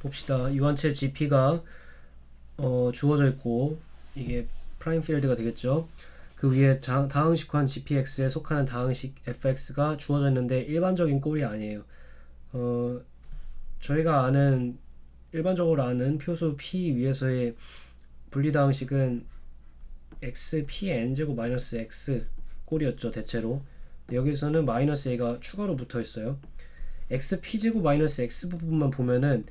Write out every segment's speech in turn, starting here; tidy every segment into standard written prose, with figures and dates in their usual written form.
봅시다. 유한체 GP가 주어져 있고 이게 프라임 필드가 되겠죠. 그 위에 다항식환 GPX에 속하는 다항식 FX가 주어져 있는데 일반적인 꼴이 아니에요. 저희가 일반적으로 아는 표수 P 위에서의 분리다항식은 xpn제곱 마이너스 x 꼴이었죠 대체로. 여기서는 마이너스 a가 추가로 붙어 있어요. xp제곱 마이너스 x 부분만 보면은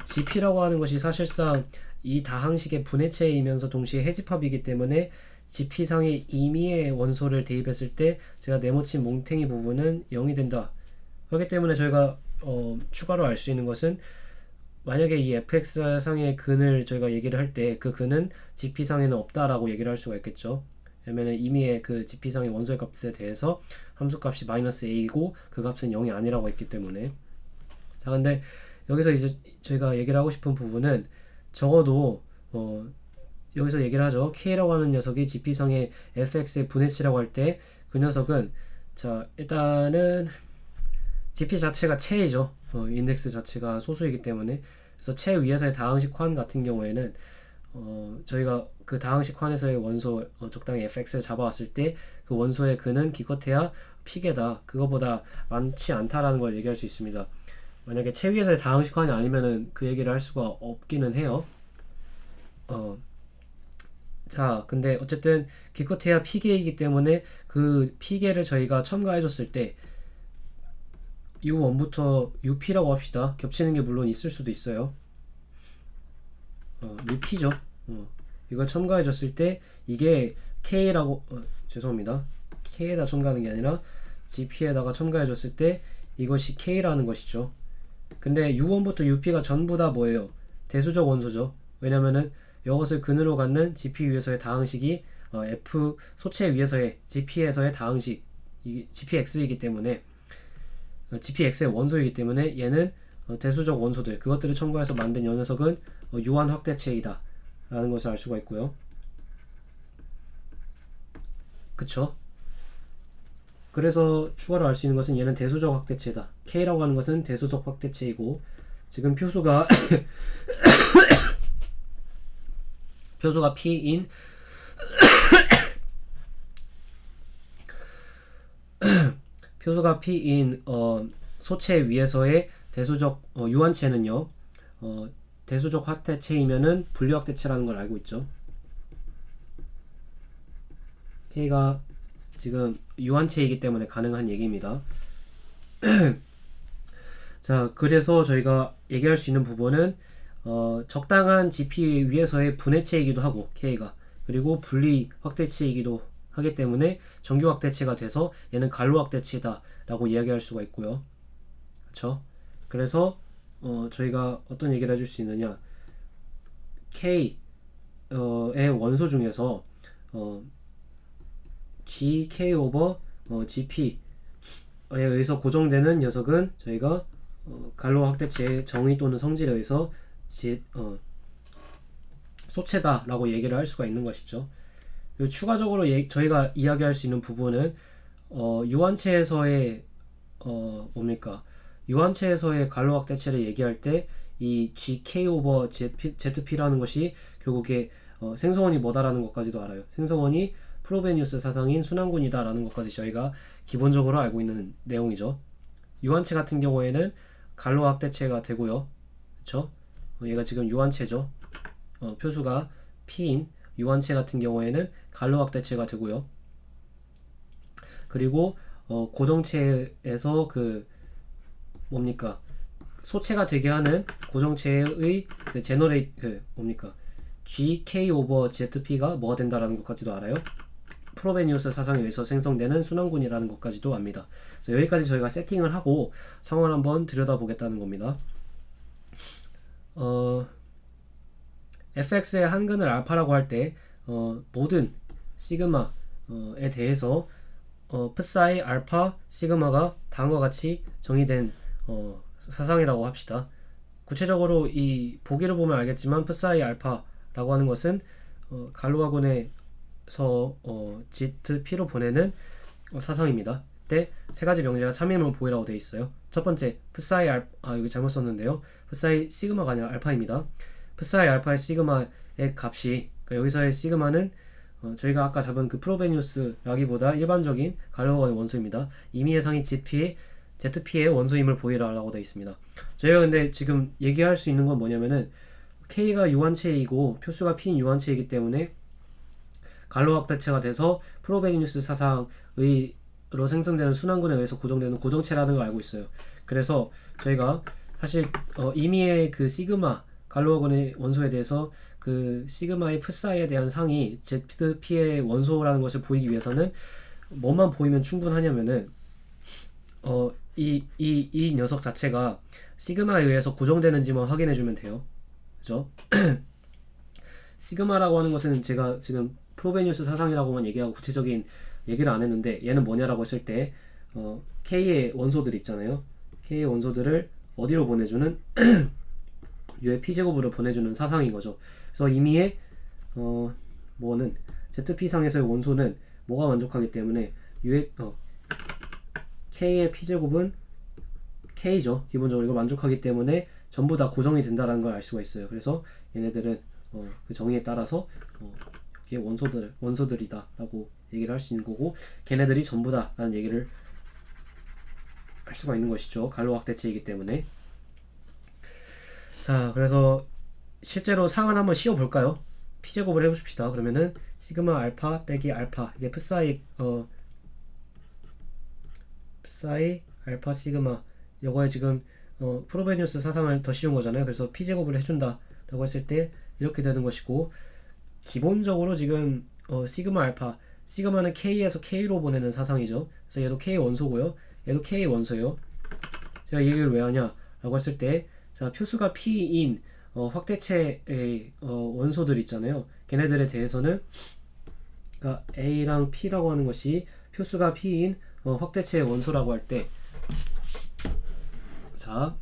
gp라고 하는 것이 사실상 이 다항식의 분해체이면서 동시에 해집합이기 때문에 gp상의 임의의 원소를 대입했을 때 제가 네모친 몽탱이 부분은 0이 된다. 그렇기 때문에 저희가 추가로 알 수 있는 것은 만약에 이 fx상의 근을 저희가 얘기를 할 때 그 근은 gp상에는 없다라고 얘기를 할 수가 있겠죠. 왜냐면 임의의 그 gp상의 원소의 값에 대해서 함수값이 마이너스 a이고 그 값은 0이 아니라고 했기 때문에. 자, 근데 여기서 이제 저희가 얘기를 하고 싶은 부분은 적어도 여기서 얘기를 하죠. K라고 하는 녀석이 GP상의 fx의 분해치라고 할 때 그 녀석은 자 일단은 GP 자체가 체이죠. 인덱스 자체가 소수이기 때문에. 그래서 체 위에서의 다항식 환 같은 경우에는 저희가 그 다항식 환에서의 원소 적당히 fx를 잡아왔을 때 그 원소의 근은 기껏해야 피계다. 그거보다 많지 않다라는 걸 얘기할 수 있습니다. 만약에 체 위에서의 다항식 환이 아니면은 그 얘기를 할 수가 없기는 해요. 자, 근데 어쨌든 기껏해야 피계이기 때문에 그 피계를 저희가 첨가해줬을 때 U1부터 UP라고 합시다. 겹치는 게 물론 있을 수도 있어요. UP죠. 이걸 첨가해줬을 때 이게 K라고 죄송합니다. K에다 첨가하는 게 아니라 GP에다가 첨가해줬을 때 이것이 K라는 것이죠. 근데 U1부터 UP가 전부 다 뭐예요? 대수적 원소죠. 왜냐면은 이것을 근으로 갖는 GP 위에서의 다항식이 F 소체 위에서의 GP에서의 다항식 GPX이기 때문에 GPX의 원소이기 때문에 얘는 대수적 원소들 그것들을 첨가해서 만든 이 녀석은 유한 확대체이다 라는 것을 알 수가 있고요. 그쵸? 그래서 추가로 알 수 있는 것은 얘는 대수적 확대체다. K라고 하는 것은 대수적 확대체이고 지금 표수가 P인 표수가 P인 소체 위에서의 대수적 유한체는요 대수적 확대체이면은 분리확대체라는 걸 알고 있죠. K가 지금 유한체이기 때문에 가능한 얘기입니다. 자, 그래서 저희가 얘기할 수 있는 부분은 적당한 GP 위에서의 분해체이기도 하고 K가 그리고 분리 확대체이기도 하기 때문에 정규 확대체가 돼서 얘는 간로 확대체다 라고 이야기할 수가 있고요. 그쵸? 그래서 저희가 어떤 얘기를 해줄 수 있느냐 K의 원소 중에서 GK 오버 GP에 의해서 고정되는 녀석은 저희가 간로 확대체의 정의 또는 성질에 의해서 소체다 라고 얘기를 할 수가 있는 것이죠. 그리고 추가적으로 저희가 이야기할 수 있는 부분은 유한체에서의 뭡니까 유한체에서의 간로 확대체를 얘기할 때 이 GK 오버 ZP라는 것이 결국에 생성원이 뭐다라는 것까지도 알아요. 생성원이 프로베니우스 사상인 순환군이다 라는 것까지 저희가 기본적으로 알고 있는 내용이죠. 유한체 같은 경우에는 간로 확대체가 되고요. 그쵸? 얘가 지금 유한체죠. 표수가 P인 유한체 같은 경우에는 간로 확대체가 되고요. 그리고 고정체에서 그 뭡니까 소체가 되게 하는 고정체의 그 제너레이트 뭡니까 GK 오버 ZP가 뭐가 된다라는 것까지도 알아요. 프로베니우스 사상에 의해서 생성되는 순환군이라는 것까지도 압니다. 그래서 여기까지 저희가 세팅을 하고 상황을 한번 들여다보겠다는 겁니다. fx의 한근을 알파라고 할 때 모든 시그마에 대해서 psi 알파 시그마가 다음과 같이 정의된 사상이라고 합시다. 구체적으로 이 보기를 보면 알겠지만 psi 알파라고 하는 것은 갈로아군에서 ZP로 보내는 사상입니다. 때 세 가지 명제가 참임을 보이라고 되어 있어요. 첫 번째 psi 여기 잘못 썼는데요. psi 시그마가 아니라 알파입니다. psi 알파의 시그마의 값이 그러니까 여기서의 시그마는 저희가 아까 잡은 그 프로베니우스라기보다 일반적인 갈로건의 원소입니다. 임의의 상이 GP의 ZP의 원소임을 보이라고 되어 있습니다. 저희가 근데 지금 얘기할 수 있는 건 뭐냐면은 K가 유한체이고 표수가 P인 유한체이기 때문에 갈로 확대체가 돼서 프로베니우스 사상의로 생성되는 순환군에 의해서 고정되는 고정체라는 걸 알고 있어요. 그래서 저희가 사실 임의의 그 시그마 갈로어건의 원소에 대해서 그 시그마의 psi에 대한 상이 ZP의 원소라는 것을 보이기 위해서는 뭐만 보이면 충분하냐면은 이 녀석 자체가 시그마에 의해서 고정되는지만 확인해 주면 돼요. 그죠? 시그마라고 하는 것은 제가 지금 프로베니우스 사상이라고만 얘기하고 구체적인 얘기를 안 했는데 얘는 뭐냐라고 했을 때 K의 원소들 있잖아요. K의 원소들을 어디로 보내주는 U의 P제곱으로 보내주는 사상인 거죠. 그래서 임의의 뭐는 ZP상에서의 원소는 뭐가 만족하기 때문에 U의 K의 P제곱은 K죠. 기본적으로 이거 만족하기 때문에 전부 다 고정이 된다는 걸 알 수가 있어요. 그래서 얘네들은 그 정의에 따라서 여기에 원소들이다 라고 얘기를 할 수 있는 거고 걔네들이 전부다 라는 얘기를 할 수가 있는 것이죠. 갈로 확대체이기 때문에. 자, 그래서 실제로 상을 한번 씌워볼까요? P제곱을 해봅시다. 그러면은 시그마 알파 빼기 알파 이게 psi 알파 시그마 이거에 지금 프로베니우스 사상을 더 씌운 거잖아요. 그래서 P제곱을 해준다 라고 했을 때 이렇게 되는 것이고 기본적으로 지금 시그마 알파 시그마는 K에서 K로 보내는 사상이죠. 그래서 얘도 K 원소고요. 얘도 K 원소예요. 제가 이 얘기를 왜 하냐 라고 했을 때 자, 표수가 P인 확대체의 원소들 있잖아요. 걔네들에 대해서는 그러니까 A랑 P라고 하는 것이 표수가 P인 확대체의 원소라고 할 때 자,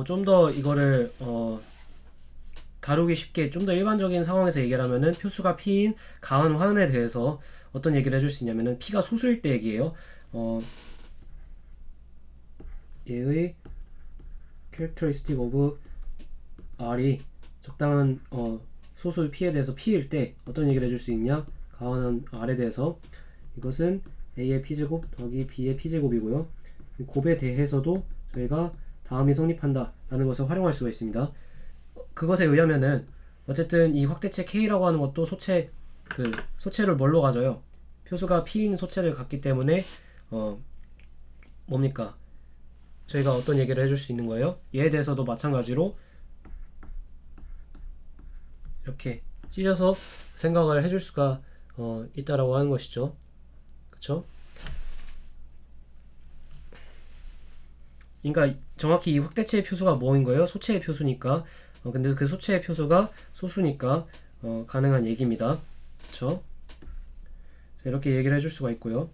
좀 더 이거를 다루기 쉽게 좀 더 일반적인 상황에서 얘기를 하면은 표수가 P인 가한 환에 대해서 어떤 얘기를 해줄 수 있냐면은 P가 소수일 때 얘기예요. 얘의 characteristic of R이 적당한 소수 P에 대해서 P일 때 어떤 얘기를 해줄 수 있냐? 가한한 R에 대해서 이것은 A의 P제곱 더하기 B의 P제곱이고요. 곱에 대해서도 저희가 다음이 성립한다 라는 것을 활용할 수가 있습니다. 그것에 의하면은 어쨌든 이 확대체 K라고 하는 것도 소체를 뭘로 가져요? 표수가 P인 소체를 갖기 때문에 뭡니까? 저희가 어떤 얘기를 해줄 수 있는 거예요? 얘에 대해서도 마찬가지로 이렇게 찢어서 생각을 해줄 수가 있다라고 하는 것이죠. 그쵸? 그러니까 정확히 이 확대체의 표수가 뭐인 거예요? 소체의 표수니까. 근데 그 소체의 표수가 소수니까 가능한 얘기입니다. 그쵸? 자, 이렇게 얘기를 해줄 수가 있고요.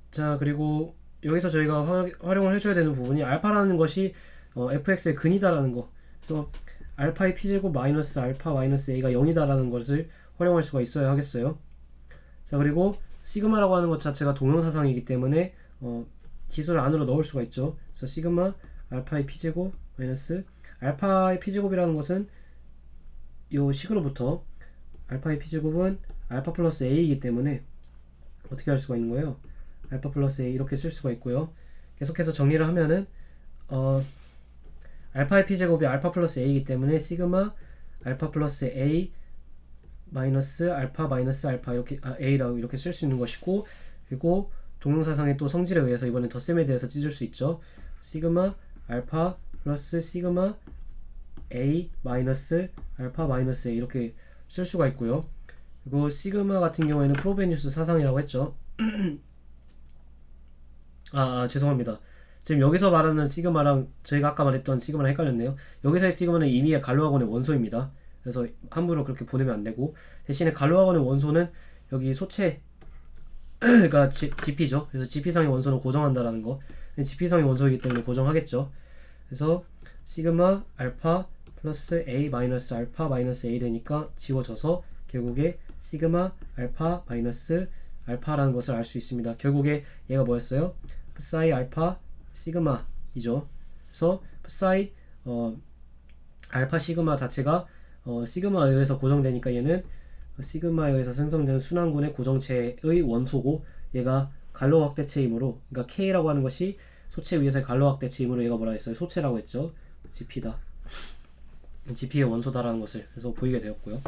자, 그리고 여기서 저희가 활용을 해줘야 되는 부분이 알파라는 것이 fx의 근이다라는 거. 그래서 알파의 p제곱 마이너스 알파 마이너스 a가 0이다라는 것을 활용할 수가 있어야 하겠어요. 자, 그리고 시그마라고 하는 것 자체가 동형사상이기 때문에 지수를 안으로 넣을 수가 있죠. 그래서 시그마 알파의 p제곱 마이너스 알파의 p제곱이라는 것은 요 식으로부터 알파의 p제곱은 알파 플러스 a이기 때문에 어떻게 할 수가 있는 거예요? 알파 플러스 a 이렇게 쓸 수가 있고요. 계속해서 정리를 하면은 알파의 p제곱이 알파 플러스 a이기 때문에 시그마 알파 플러스 a 마이너스 알파 이렇게 a라고 이렇게 쓸 수 있는 것이고 그리고 동영사상의 또 성질에 의해서 이번엔 덧셈에 대해서 찢을 수 있죠. 시그마 알파 플러스 시그마 a 마이너스 알파 마이너스 a 이렇게 쓸 수가 있고요. 그리고 시그마 같은 경우에는 프로베니우스 사상이라고 했죠. 죄송합니다. 지금 여기서 말하는 시그마랑 저희가 아까 말했던 시그마랑 헷갈렸네요. 여기서의 시그마는 임의의 갈로학원의 원소입니다. 그래서 함부로 그렇게 보내면 안 되고 대신에 갈로학원의 원소는 여기 소체가 GP죠. 그래서 GP상의 원소는 고정한다라는 거. GP상의 원소이기 때문에 고정하겠죠. 그래서 시그마 알파 플러스 a 마이너스 알파 마이너스 a 되니까 지워져서 결국에 시그마 알파 마이너스 알파라는 것을 알 수 있습니다. 결국에 얘가 뭐였어요? psi 알파 시그마이죠. 그래서 psi 알파 시그마 자체가 시그마에 의해서 고정되니까 얘는 시그마에 의해서 생성되는 순환군의 고정체의 원소고, 얘가 갈로 확대체이므로, 그러니까 K라고 하는 것이 소체 위에서의 갈로 확대체이므로 얘가 뭐라 했어요? 소체라고 했죠. GP다. GP의 원소다라는 것을 그래서 보이게 되었고요.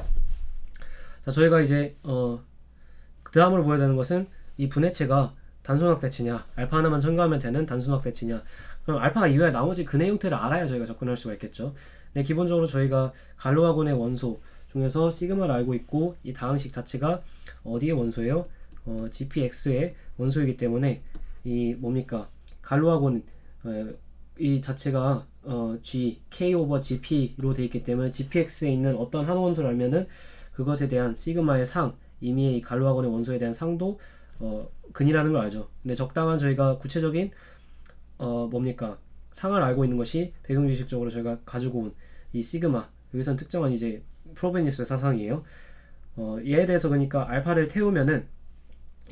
자, 저희가 이제 그 다음으로 보여야 되는 것은 이 분해체가 단순 확대체냐, 알파 하나만 첨가하면 되는 단순 확대체냐. 그럼 알파가 이외에 나머지 근해 형태를 알아야 저희가 접근할 수가 있겠죠. 네, 기본적으로 저희가 갈로아군의 원소 중에서 시그마를 알고 있고, 이 다항식 자체가 어디의 원소예요? GPX의 원소이기 때문에 이 뭡니까? 갈로아군 이 자체가 G, K 오버 GP로 되어 있기 때문에 GPX에 있는 어떤 한 원소를 알면은 그것에 대한 시그마의 상, 이미 이 갈로아군의 원소에 대한 상도 근이라는 걸 알죠. 근데 적당한 저희가 구체적인 뭡니까? 상을 알고 있는 것이 배경지식적으로 저희가 가지고 온 이 시그마, 여기선 특정한 이제 프로베니우스의 사상이에요. 얘에 대해서 그러니까 알파를 태우면은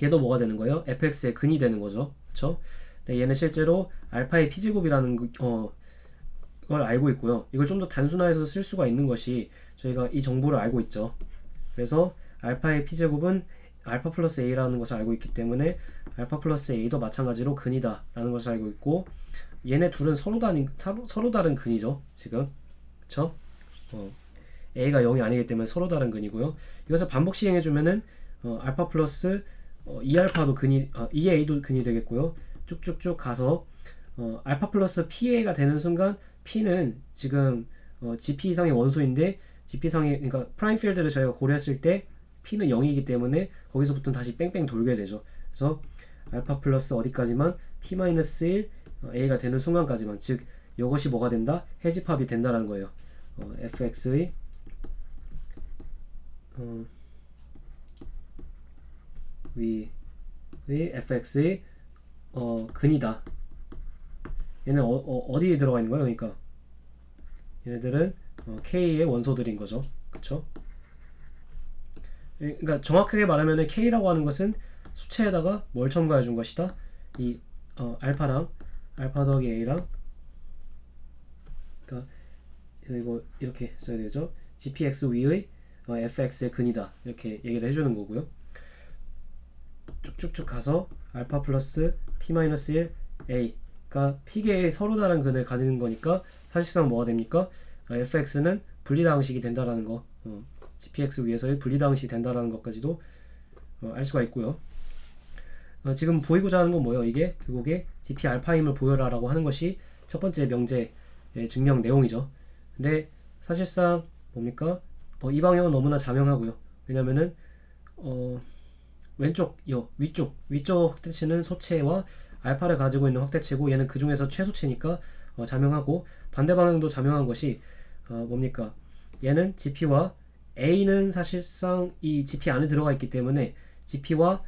얘도 뭐가 되는 거예요? fx의 근이 되는 거죠. 그쵸? 네, 얘는 실제로 알파의 p제곱이라는 걸 알고 있고요. 이걸 좀 더 단순화해서 쓸 수가 있는 것이 저희가 이 정보를 알고 있죠. 그래서 알파의 p제곱은 알파 플러스 a라는 것을 알고 있기 때문에 알파 플러스 a도 마찬가지로 근이다 라는 것을 알고 있고, 얘네 둘은 서로 다른 근이죠. 지금 그쵸? a가 0이 아니기 때문에 서로 다른 근이고요. 이것을 반복 시행해주면은 알파 플러스 2알파도 근이 2a도 근이 되겠고요. 쭉쭉쭉 가서 알파 플러스 pa가 되는 순간 p는 지금 gp 이상의 원소인데, gp 이상의, 그러니까 프라임 필드를 저희가 고려했을 때 p는 0이기 때문에 거기서부터 다시 뺑뺑 돌게 되죠. 그래서 알파 플러스 어디까지만 p-1 a가 되는 순간까지만, 즉 이것이 뭐가 된다? 해집합이 된다는 거예요. fx의 위의 fx의 근이다. 얘는 어디에 들어가 있는 거예요? 그러니까 얘네들은 k의 원소들인 거죠. 그쵸? 그러니까 정확하게 말하면 k라고 하는 것은 수체에다가 뭘 첨가해 준 것이다? 이 알파랑 알파 더하기 a랑, 그러니까 이거 이렇게 써야 되죠. gpx 위의 fx의 근이다, 이렇게 얘기를 해주는 거고요. 쭉쭉쭉 가서 알파 플러스 p-1 a가 p개의 서로 다른 근을 가지는 거니까 사실상 뭐가 됩니까? fx는 분리다항식이 된다라는 거, gpx 위에서의 분리다항식이 된다라는 것까지도 알 수가 있고요. 지금 보이고자 하는 건 뭐예요? 이게 결국에 gp 알파임을 보여라 라고 하는 것이 첫 번째 명제의 증명 내용이죠. 근데 사실상 뭡니까? 이 방향은 너무나 자명하고요. 왜냐면은 왼쪽, 위쪽 확대체는 소체와 알파를 가지고 있는 확대체고, 얘는 그 중에서 최소체니까 자명하고, 반대 방향도 자명한 것이 뭡니까? 얘는 GP와 A는 사실상 이 GP 안에 들어가 있기 때문에 GP와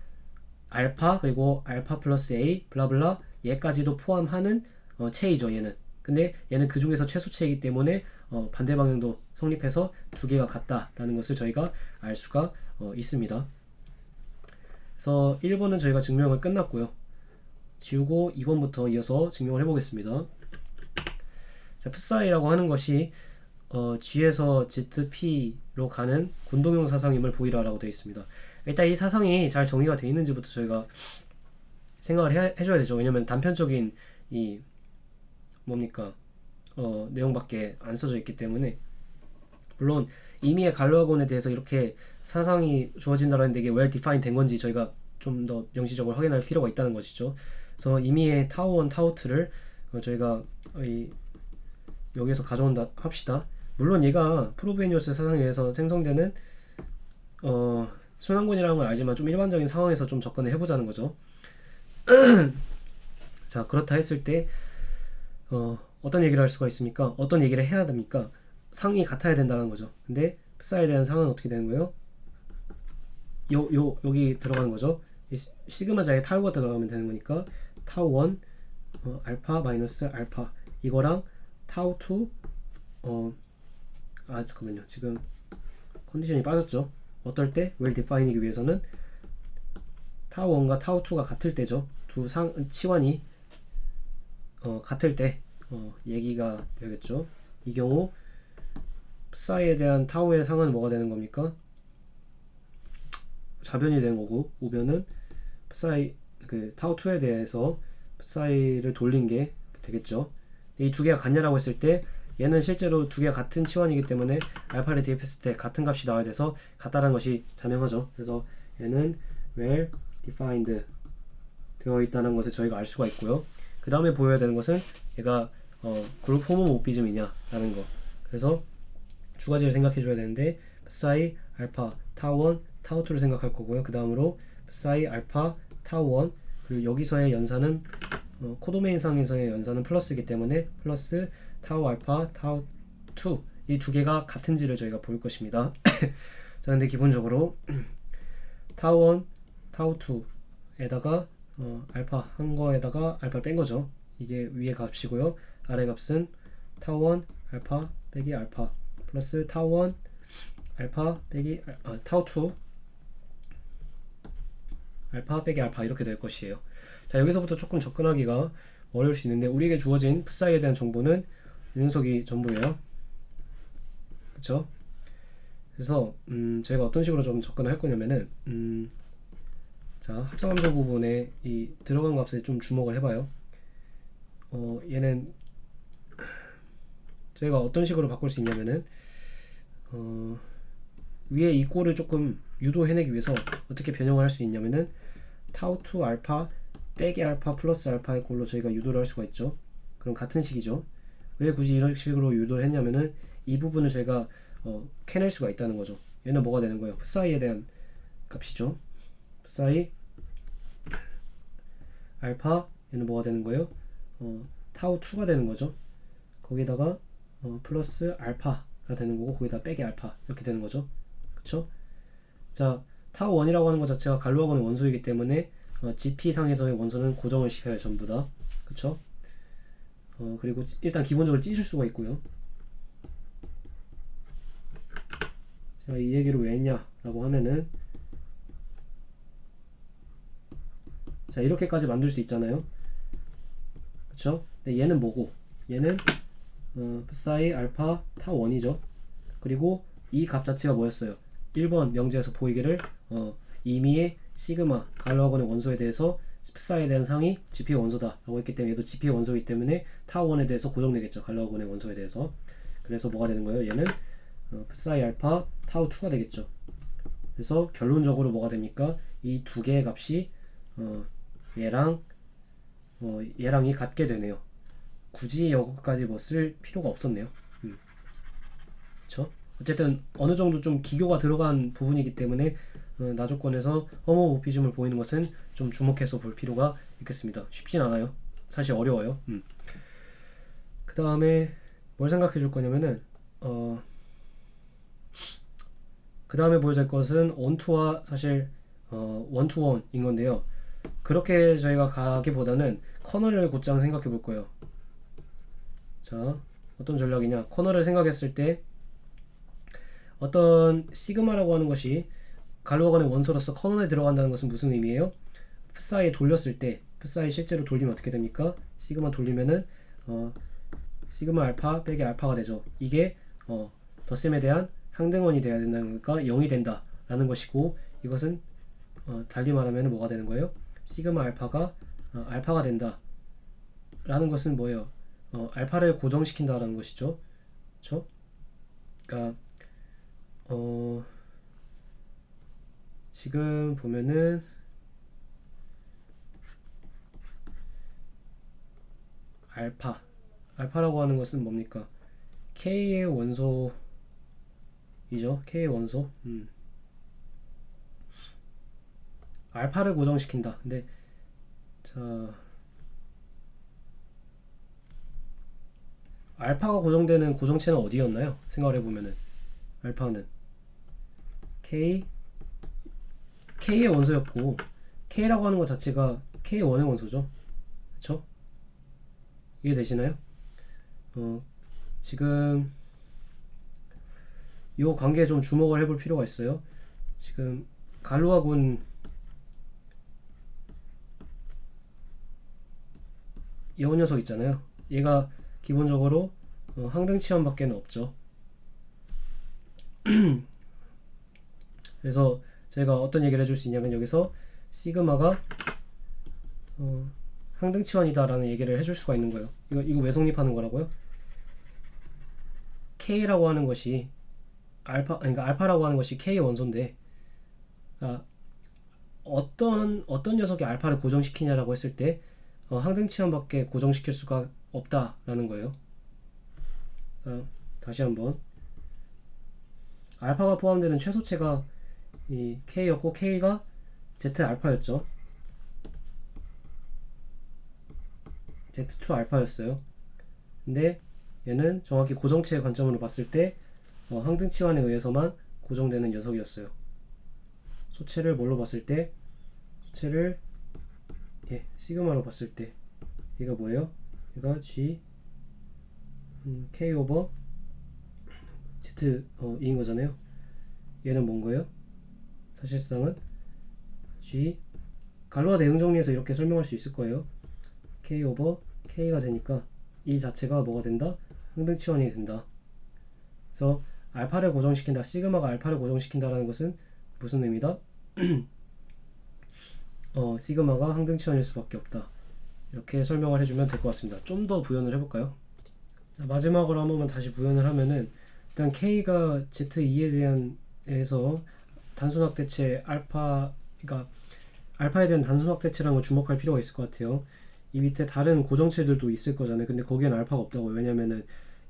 알파 그리고 알파 플러스 A 블라블라 얘까지도 포함하는 체이죠. 얘는. 근데 얘는 그 중에서 최소체이기 때문에 반대 방향도 성립해서 두 개가 같다라는 것을 저희가 알 수가 있습니다. 그래서 1번은 저희가 증명을 끝났고요. 지우고 2번부터 이어서 증명을 해보겠습니다. 자, psi라고 하는 것이 G에서 ZP로 가는 군동형 사상임을 보이라라고 되어 있습니다. 일단 이 사상이 잘 정의가 되어 있는지부터 저희가 생각을 해줘야 되죠. 왜냐면 단편적인 이 뭡니까 내용밖에 안 써져 있기 때문에. 물론 이미의 갈로아곤에 대해서 이렇게 사상이 주어진다는 데 이게 well defined 된 건지 저희가 좀 더 명시적으로 확인할 필요가 있다는 것이죠. 그래서 이미의 타우 1, 타우 2를 저희가 여기에서 가져온다 합시다. 물론 얘가 프로베니우스 사상에 의해서 생성되는 순환군이라는 걸 알지만 좀 일반적인 상황에서 좀 접근을 해보자는 거죠. 자, 그렇다 했을 때 어떤 얘기를 할 수가 있습니까? 어떤 얘기를 해야 됩니까? 상이 같아야 된다는 거죠. 근데 psi에 대한 상은 어떻게 되는 거예요? 여기 들어가는 거죠. 이 시그마 자에 타우가 들어가면 되는 거니까 타우 1 알파 마이너스 알파, 이거랑 타우 2 잠깐만요. 지금 컨디션이 빠졌죠. 어떨 때 well defining이기 위해서는 타워 1과 타워 2가 같을 때죠. 두 치환이 같을 때 얘기가 되겠죠. 이 경우 psi에 대한 타워의 상은 뭐가 되는 겁니까? 좌변이 되는 거고, 우변은 psi 타워 2에 대해서 psi를 돌린 게 되겠죠. 이 두 개가 같냐라고 했을 때 얘는 실제로 두 개가 같은 치환이기 때문에 알파를 대입했을 때 같은 값이 나와야 돼서 같다라는 것이 자명하죠. 그래서 얘는 well defined 되어 있다는 것을 저희가 알 수가 있고요. 그 다음에 보여야 되는 것은 얘가 그룹 호모모피즘이냐 라는 거. 그래서 두 가지를 생각해 줘야 되는데 psi 알파 타워 1 타워 2를 생각할 거고요. 그 다음으로 psi 알파 타워 1 그리고 여기서의 연산은 코도메인 상에서의 연산은 플러스이기 때문에 플러스 타워 알파 타워 2 이 두 개가 같은지를 저희가 볼 것입니다. 자, 근데 기본적으로 타워 1 타워 2에다가 알파 한 거에다가 알파를 뺀 거죠. 이게 위의 값이고요. 아래 값은 타워 1 알파 빼기 알파 플러스 타워 1 알파 빼기 타워 2 알파 빼기 알파 이렇게 될 것이에요. 자, 여기서부터 조금 접근하기가 어려울 수 있는데 우리에게 주어진 psi에 대한 정보는 이 녀석이 전부예요. 그쵸? 그래서 저희가 어떤 식으로 좀 접근을 할 거냐면은 자, 합성함수 부분에 이 들어간 값에 좀 주목을 해봐요. 얘는 저희가 어떤 식으로 바꿀 수 있냐면은 위에 이 꼴을 조금 유도해내기 위해서 어떻게 변형을 할 수 있냐면은 타우 2 알파 빼기 알파 플러스 알파의 꼴로 저희가 유도를 할 수가 있죠. 그럼 같은 식이죠. 왜 굳이 이런 식으로 유도를 했냐면은 이 부분을 저희가 캐낼 수가 있다는 거죠. 얘는 뭐가 되는 거예요? psi에 대한 값이죠. psi 알파 얘는 뭐가 되는 거예요? 타우 2가 되는 거죠. 거기다가 플러스 알파가 되는 거고 거기다 빼기 알파 이렇게 되는 거죠. 그쵸? 자, 타우 1이라고 하는 것 자체가 갈루아건의 원소이기 때문에 GT 상에서의 원소는 고정을 시켜요. 전부 다. 그쵸? 그리고 일단 기본적으로 찢을 수가 있고요. 제가 이 얘기를 왜 했냐 라고 하면은 자, 이렇게까지 만들 수 있잖아요. 그쵸? 근데 얘는 뭐고? 얘는 psi 알파 타우 1이죠. 그리고 이 값 자체가 뭐였어요? 1번 명제에서 보이기를 이미의 시그마 갈루아건의 원소에 대해서 psi에 대한 상이 GP의 원소다 라고 했기 때문에 얘도 GP의 원소이기 때문에 타우 1에 대해서 고정되겠죠. 갈루아건의 원소에 대해서. 그래서 뭐가 되는 거예요? 얘는 psi 알파 타우 2가 되겠죠. 그래서 결론적으로 뭐가 됩니까? 이 두 개의 값이 얘랑이 같게 되네요. 굳이 여기까지 뭐 쓸 필요가 없었네요. 그쵸? 어쨌든 어느 정도 좀 기교가 들어간 부분이기 때문에 나조건에서 허모모피즘을 보이는 것은 좀 주목해서 볼 필요가 있겠습니다. 쉽진 않아요. 사실 어려워요. 그 다음에 뭘 생각해 줄 거냐면은 그 다음에 보여줄 것은 원투와 사실 원투원인 건데요. 그렇게 저희가 가기보다는 커널을 곧장 생각해 볼 거예요. 자, 어떤 전략이냐? 커널을 생각했을 때 어떤 시그마라고 하는 것이 갈루아건의 원소로서 커널에 들어간다는 것은 무슨 의미예요? psi에 돌렸을 때 psi 실제로 돌리면 어떻게 됩니까? 시그마 돌리면은 시그마 알파 빼기 알파가 되죠. 이게 덧셈에 대한 항등원이 돼야 된다는 거니까 0이 된다 라는 것이고 이것은 달리 말하면 뭐가 되는 거예요? 시그마 알파가 알파가 된다 라는 것은 뭐예요? 알파를 고정시킨다 라는 것이죠. 그쵸? 그러니까 지금 보면은 알파라고 하는 것은 뭡니까? K의 원소이죠. K의 원소. 알파를 고정시킨다. 근데 자, 알파가 고정되는 고정체는 어디였나요? 생각을 해보면은 알파는 K의 원소였고 K라고 하는 것 자체가 K1의 원소죠. 그쵸? 이해되시나요? 지금 이 관계에 좀 주목을 해볼 필요가 있어요. 지금 갈루아군 요 녀석 있잖아요. 얘가 기본적으로 항등치원밖에 없죠. 그래서 저희가 어떤 얘기를 해줄 수 있냐면 여기서 시그마가 항등치원이다 라는 얘기를 해줄 수가 있는 거예요. 이거 왜 성립하는 거라고요? K라고 하는 것이 그러니까 알파라고 하는 것이 K의 원소인데, 그러니까 어떤 녀석이 알파를 고정시키냐라고 했을 때 항등치원밖에 고정시킬 수가 없다라는 거예요. 다시 한번, 알파가 포함되는 최소체가 이 K였고 K가 Z 알파였죠. Z2 알파였어요. 근데 얘는 정확히 고정체의 관점으로 봤을 때 항등치환에 의해서만 고정되는 녀석이었어요. 소체를 뭘로 봤을 때, 소체를 시그마로 봤을 때 얘가 뭐예요? 얘가 G K 오버 Z 인 거잖아요. 얘는 뭔 거예요? 사실상은 G 갈로아 대응 정리해서 이렇게 설명할 수 있을 거예요. K 오버 K가 되니까 이 자체가 뭐가 된다? 항등치환이 된다. 그래서 알파를 고정시킨다, 시그마가 알파를 고정시킨다라는 것은 무슨 의미다? 시그마가 항등치환일 수밖에 없다. 이렇게 설명을 해주면 될 것 같습니다. 좀 더 부연을 해볼까요? 마지막으로 한 번만 다시 부연을 하면은, 일단 K가 Z2에 대한 에서 단순확대체 알파, 그러니까 알파에 대한 단순확대체라는 걸 주목할 필요가 있을 것 같아요. 이 밑에 다른 고정체들도 있을 거잖아요. 근데 거기엔 알파가 없다고요. 왜냐면은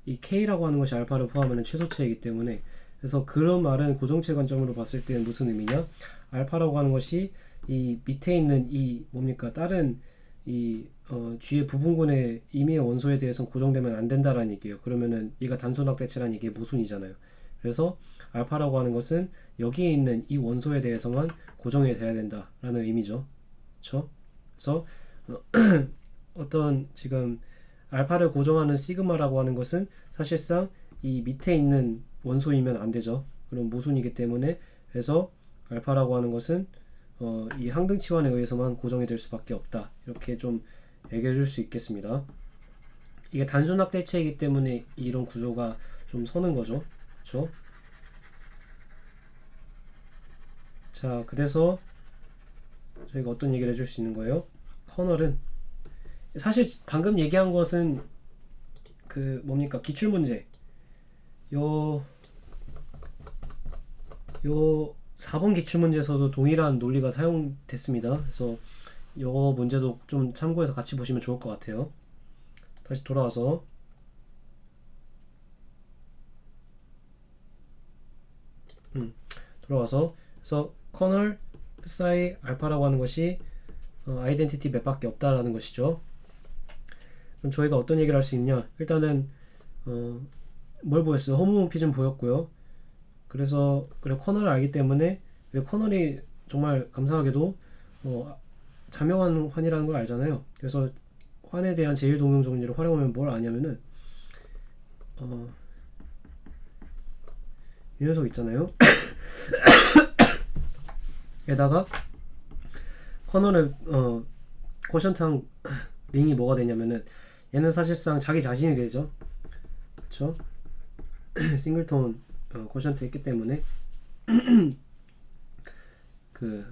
이 K라고 하는 것이 알파를 포함하는 최소체이기 때문에. 그래서 그런 말은 고정체 관점으로 봤을 때는 무슨 의미냐? 알파라고 하는 것이 이 밑에 있는 이 뭡니까? 다른 이 G의 부분군의 임의의 원소에 대해서는 고정되면 안 된다라는 얘기예요. 그러면은 얘가 단순확대체라는 얘기의 모순이잖아요. 그래서 알파라고 하는 것은 여기에 있는 이 원소에 대해서만 고정이 돼야 된다라는 의미죠. 그렇죠? 그래서 어떤 지금 알파를 고정하는 시그마라고 하는 것은 사실상 이 밑에 있는 원소이면 안 되죠. 그럼 모순이기 때문에, 그래서 알파라고 하는 것은 이 항등치환에 의해서만 고정이 될 수밖에 없다. 이렇게 좀 얘기해 줄 수 있겠습니다. 이게 단순확대체이기 때문에 이런 구조가 좀 서는 거죠. 그렇죠? 자, 그래서 저희가 어떤 얘기를 해줄 수 있는 거예요? 커널은 사실 방금 얘기한 것은 그 뭡니까? 기출문제 요 4번 기출문제에서도 동일한 논리가 사용됐습니다. 그래서 요 문제도 좀 참고해서 같이 보시면 좋을 것 같아요. 다시 돌아와서 그래서 커널 psi 알파라고 하는 것이 아이덴티티 맵밖에 없다라는 것이죠. 그럼 저희가 어떤 얘기를 할 수 있냐? 일단은 뭘 보였어요? 호모모피즘 보였고요. 그래서 그리고 커널을 알기 때문에, 그리고 커널이 정말 감사하게도 자명한 환이라는 걸 알잖아요. 그래서 환에 대한 제1동용 정리를 활용하면 뭘 아냐면은 이 녀석 있잖아요. 에다가 커널의 코션탕 링이 뭐가 되냐면은, 얘는 사실상 자기 자신이 되죠. 그쵸? 싱글톤 코션트 했기 때문에 그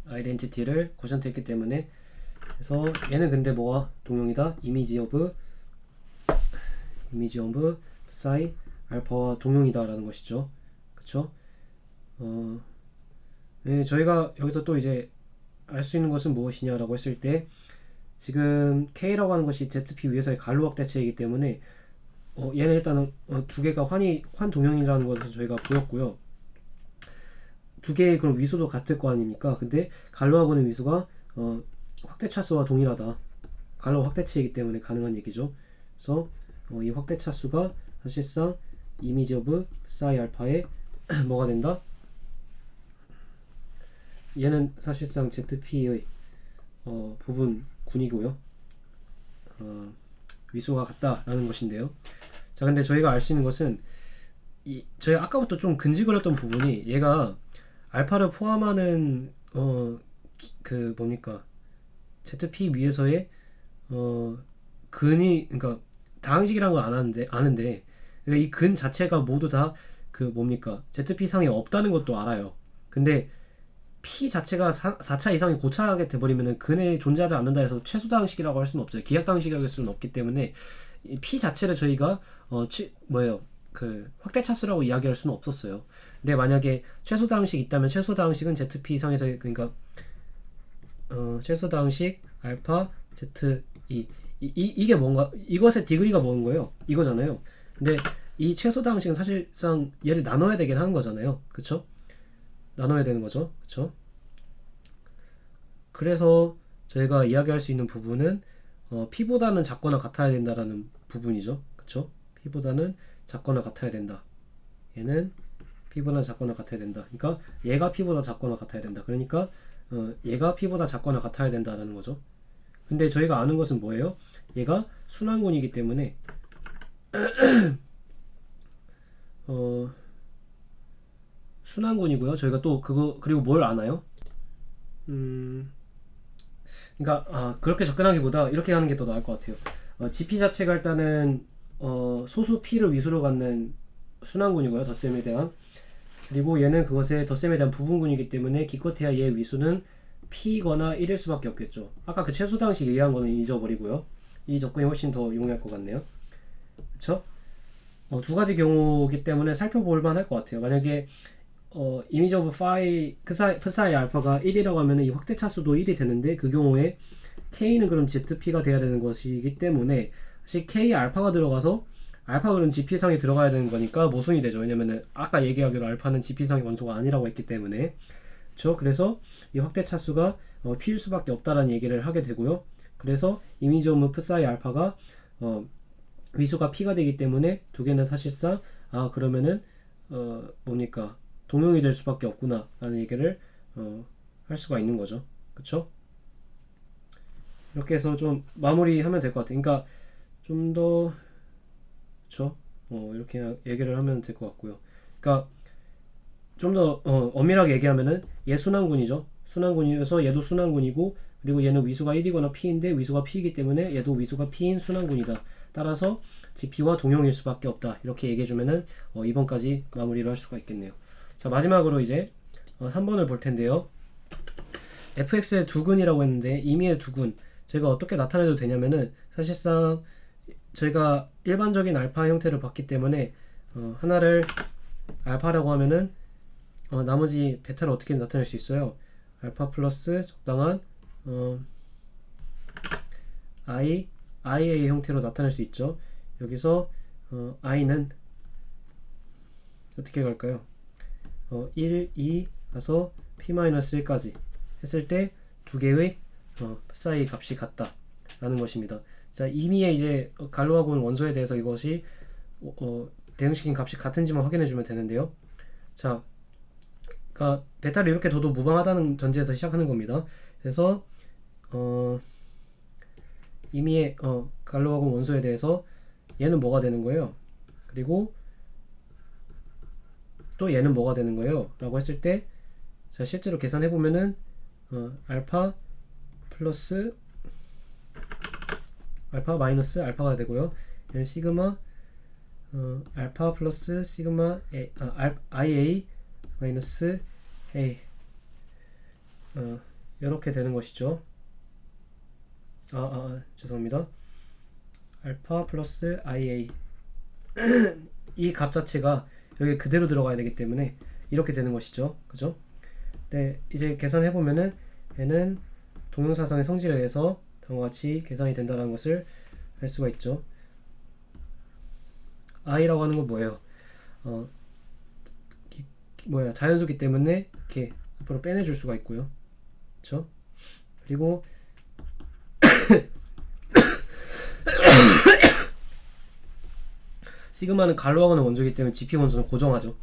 아이덴티티를 코션트 했기 때문에, 그래서 얘는 근데 뭐가 동용이다? 이미지 오브 psi 알파와 동용이다 라는 것이죠. 그쵸? 네, 저희가 여기서 또 이제 알 수 있는 것은 무엇이냐라고 했을 때, 지금 K라고 하는 것이 ZP 위에서의 갈루확대체이기 때문에 얘는 일단은 두 개가 환 동형이라는 것을 저희가 보였고요. 두 개의 그런 위수도 같을 거 아닙니까? 근데 갈로하고는 위수가 확대차수와 동일하다. 갈로 확대체이기 때문에 가능한 얘기죠. 그래서 이 확대차수가 사실상 이미지 오브 psi 알파의 뭐가 된다? 얘는 사실상 ZP의 부분 군이고요. 위수가 같다라는 것인데요. 자, 근데 저희가 알 수 있는 것은 저희 아까부터 좀 근지거렸던 부분이, 얘가 알파를 포함하는 그 뭡니까? ZP 위에서의 근이 그러니까 다항식이라는 걸 아는데 그러니까 이 근 자체가 모두 다 그 뭡니까 ZP 이상이 없다는 것도 알아요. 근데 P 자체가 4차 이상이 고차하게 돼버리면은 근에 존재하지 않는다 해서 최소다항식이라고 할 수는 없어요. 기하다항식이라고 할 수는 없기 때문에 이 P 자체를 저희가 그 확대 차수라고 이야기할 수는 없었어요. 근데 만약에 최소다항식이 있다면 최소다항식은 ZP 이상에서 그러니까 최소다항식 알파 Z 이게 뭔가 이것의 디그리가 뭔 거예요? 이거잖아요. 근데 이 최소다항식은 사실상 얘를 나눠야 되긴 하는 거잖아요. 그쵸? 나눠야 되는 거죠. 그쵸? 그래서 저희가 이야기할 수 있는 부분은 P보다는 작거나 같아야 된다라는 부분이죠. 그쵸? P보다는 작거나 같아야 된다. 얘는 P보다 작거나 같아야 된다. 그러니까 얘가 P보다 작거나 같아야 된다. 그러니까 얘가 P보다 작거나 같아야 된다라는 거죠. 근데 저희가 아는 것은 뭐예요? 얘가 순환군이기 때문에 순환군이고요. 저희가 또 그거 그리고 뭘 아나요? 그러니까 그렇게 접근하기보다 이렇게 하는 게 더 나을 것 같아요. GP 자체가 일단은 소수 P를 위수로 갖는 순환군이고요. 덧셈에 대한. 그리고 얘는 그것의 덧셈에 대한 부분군이기 때문에 기껏해야 얘 위수는 P거나 1일 수밖에 없겠죠. 아까 그 최소당식 얘기한 거는 잊어버리고요. 이 접근이 훨씬 더 용이할 것 같네요. 그쵸? 두 가지 경우이기 때문에 살펴볼 만할 것 같아요. 만약에 이미지 오브 파이 프사이 알파가 1이라고 하면 이 확대 차수도 1이 되는데 그 경우에 K는 그럼 ZP가 돼야 되는 것이기 때문에 사실 K 알파가 들어가서 알파 그럼 GP상에 들어가야 되는 거니까 모순이 되죠. 왜냐면은 아까 얘기하기로 알파는 GP상의 원소가 아니라고 했기 때문에 그렇죠. 그래서 이 확대 차수가 P일 수밖에 없다라는 얘기를 하게 되고요. 그래서 이미지 오브 프사이 알파가 위수가 P가 되기 때문에 두 개는 사실상 그러면은 뭡니까 동용이 될 수밖에 없구나 라는 얘기를 할 수가 있는 거죠. 그쵸? 이렇게 해서 좀 마무리하면 될 것 같아요. 그러니까 좀 더 그쵸? 이렇게 얘기를 하면 될 것 같고요. 그러니까 좀 더 엄밀하게 얘기하면은 얘 순환군이죠. 순환군이어서 얘도 순환군이고 그리고 얘는 위수가 1이거나 P인데 위수가 P이기 때문에 얘도 위수가 P인 순환군이다. 따라서 GP와 동형일 수밖에 없다. 이렇게 얘기해주면은 이번까지 마무리를 할 수가 있겠네요. 자 마지막으로 이제 3번을 볼 텐데요. fx의 두근이라고 했는데 임의의 두근 저희가 어떻게 나타내도 되냐면은 사실상 저희가 일반적인 알파 형태를 봤기 때문에 하나를 알파라고 하면은 나머지 베타를 어떻게 나타낼 수 있어요? 알파 플러스 적당한 IA 형태로 나타낼 수 있죠. 여기서 i는 어떻게 갈까요? 1, 2 가서 p-1까지 했을 때 두 개의 사이 값이 같다 라는 것입니다. 자 임의의 이제 갈로하고는 원소에 대해서 이것이 대응시킨 값이 같은지만 확인해 주면 되는데요. 자 그러니까 베타를 이렇게 둬도 무방하다는 전제에서 시작하는 겁니다. 그래서 임의의 갈로하고 원소에 대해서 얘는 뭐가 되는 거예요? 그리고 또 얘는 뭐가 되는 거예요? 라고 했을 때 자 실제로 계산해 보면은 알파 플러스 알파 마이너스 알파가 되고요. 얘는 시그마 알파 플러스 시그마 IA 마이너스 A 이렇게 되는 것이죠. 죄송합니다. 알파 플러스 IA 이 값 자체가 여기 그대로 들어가야 되기 때문에 이렇게 되는 것이죠. 그죠? 네, 이제 계산해 보면은 얘는 동영사상의 성질에 의해서 다음과 같이 계산이 된다는 것을 알 수가 있죠. i라고 하는 건 뭐예요? 자연수기 때문에 이렇게 앞으로 빼내줄 수가 있고요. 그렇죠? 그리고 시그마는 갈로하고는 원소이기 때문에 GP 원소는 고정하죠.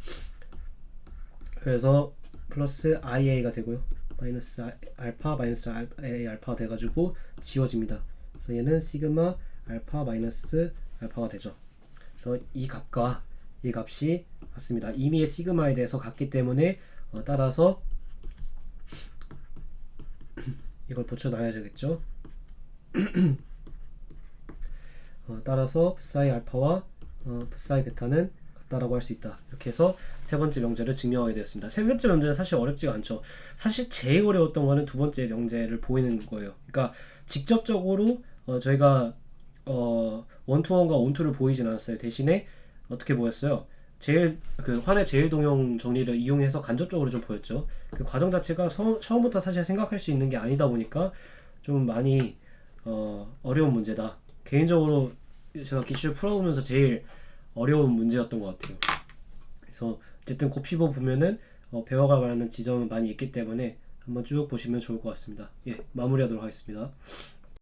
그래서 플러스 IA가 되고요. 마이너스 알파 마이너스 A 알파가 돼가지고 지워집니다. 그래서 얘는 시그마 알파 마이너스 알파가 되죠. 그래서 이 값과 이 값이 같습니다. 임의의 시그마에 대해서 같기 때문에 따라서 이걸 붙여놔야 되겠죠. 따라서 psi 알파와 psi 베타는 같다라고 할 수 있다. 이렇게 해서 세 번째 명제를 증명하게 되었습니다. 세 번째 명제는 사실 어렵지가 않죠. 사실 제일 어려웠던 거는 두 번째 명제를 보이는 거예요. 그러니까 직접적으로 저희가 원투원과 원투를 보이진 않았어요. 대신에 어떻게 보였어요? 제일 그 환의 제일 동형 정리를 이용해서 간접적으로 좀 보였죠. 그 과정 자체가 처음부터 사실 생각할 수 있는 게 아니다 보니까 좀 많이 어려운 문제다. 개인적으로 제가 기출 풀어보면서 제일 어려운 문제였던 것 같아요. 그래서 어쨌든 곱씹어 보면은 배워갈 만한 지점은 많이 있기 때문에 한번 쭉 보시면 좋을 것 같습니다. 예, 마무리하도록 하겠습니다.